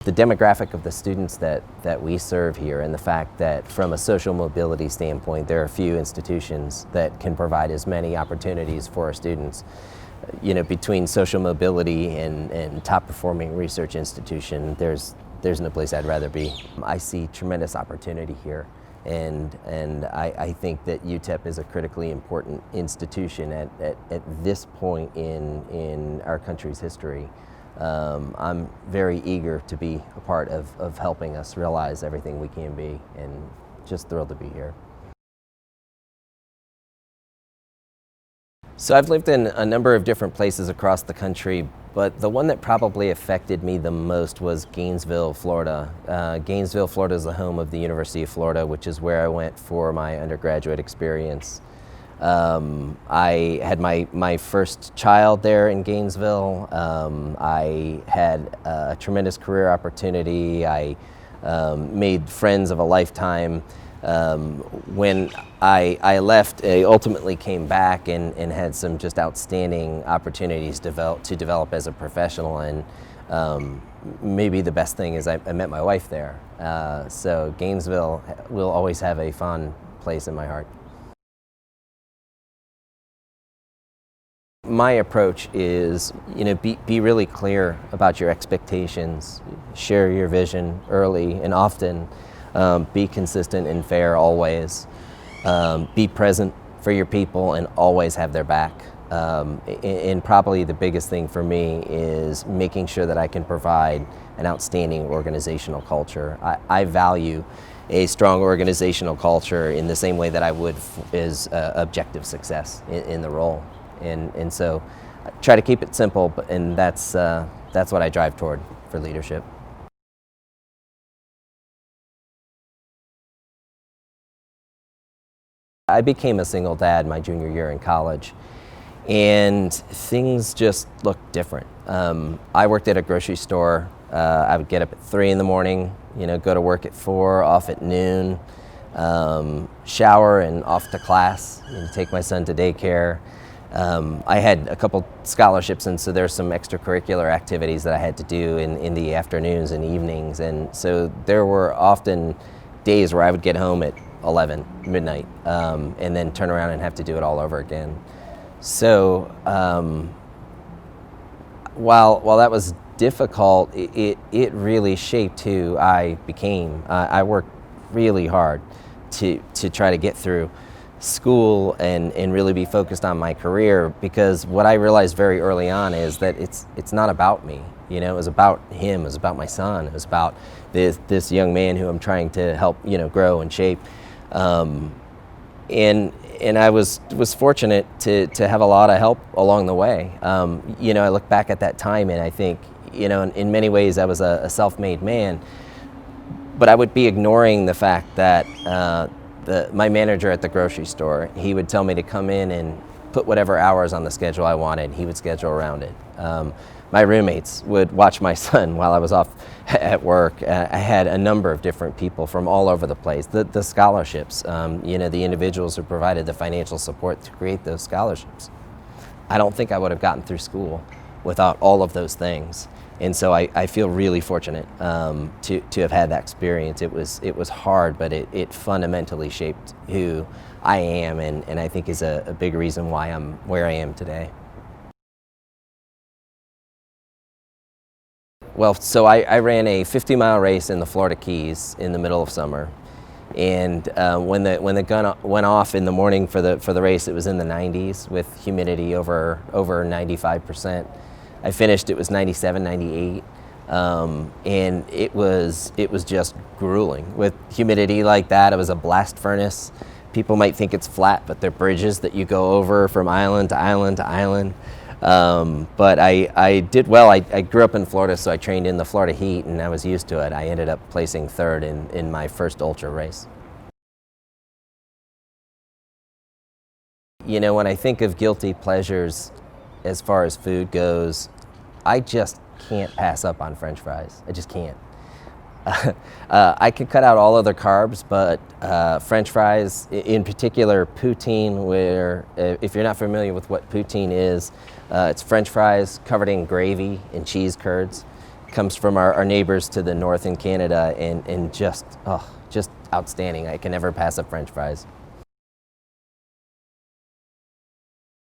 the demographic of the students that we serve here, and the fact that from a social mobility standpoint, there are few institutions that can provide as many opportunities for our students. You know, between social mobility and top performing research institution, there's no place I'd rather be. I see tremendous opportunity here, and I think that UTEP is a critically important institution at this point in our country's history. I'm very eager to be a part of helping us realize everything we can be, and just thrilled to be here. So I've lived in a number of different places across the country, but the one that probably affected me the most was Gainesville, Florida. Gainesville, Florida is the home of the University of Florida, which is where I went for my undergraduate experience. I had my first child there in Gainesville. I had a tremendous career opportunity. I made friends of a lifetime. When I left, I ultimately came back and had some just outstanding opportunities to develop as a professional, and maybe the best thing is I met my wife there. So Gainesville will always have a fond place in my heart. My approach is, be really clear about your expectations, share your vision early and often. Be consistent and fair always. Be present for your people and always have their back. And probably the biggest thing for me is making sure that I can provide an outstanding organizational culture. I value a strong organizational culture in the same way that I would is objective success in the role. And so I try to keep it simple, and that's what I drive toward for leadership. I became a single dad my junior year in college, and things just looked different. I worked at a grocery store. I would get up at 3 in the morning, go to work at 4, off at noon, shower and off to class, and take my son to daycare. I had a couple scholarships, and so there's some extracurricular activities that I had to do in the afternoons and evenings, and so there were often days where I would get home at 11, midnight, and then turn around and have to do it all over again. So while that was difficult, it really shaped who I became. I worked really hard to try to get through school and really be focused on my career, because what I realized very early on is that it's not about me. It was about him, it was about my son, it was about this young man who I'm trying to help grow and shape. And I was fortunate to have a lot of help along the way. I look back at that time and I think, in many ways I was a self-made man, but I would be ignoring the fact that my manager at the grocery store, he would tell me to come in and put whatever hours on the schedule I wanted. He would schedule around it. My roommates would watch my son while I was off at work. I had a number of different people from all over the place. The scholarships, the individuals who provided the financial support to create those scholarships. I don't think I would have gotten through school without all of those things. And so I feel really fortunate to have had that experience. It was hard, but it fundamentally shaped who I am, and I think is a big reason why I'm where I am today. Well, so I ran a 50-mile race in the Florida Keys in the middle of summer, and when the gun went off in the morning for the race, it was in the 90s with humidity over 95%. I finished, it was 97, 98, and it was just grueling. With humidity like that, it was a blast furnace. People might think it's flat, but they're bridges that you go over from island to island to island. But I did well. I grew up in Florida, so I trained in the Florida heat, and I was used to it. I ended up placing 3rd in my first ultra race. When I think of guilty pleasures as far as food goes, I just can't pass up on French fries. I just can't. I could cut out all other carbs, but French fries, in particular poutine, where if you're not familiar with what poutine is, it's French fries covered in gravy and cheese curds. comes from our neighbors to the north in Canada, and just outstanding. I can never pass up French fries.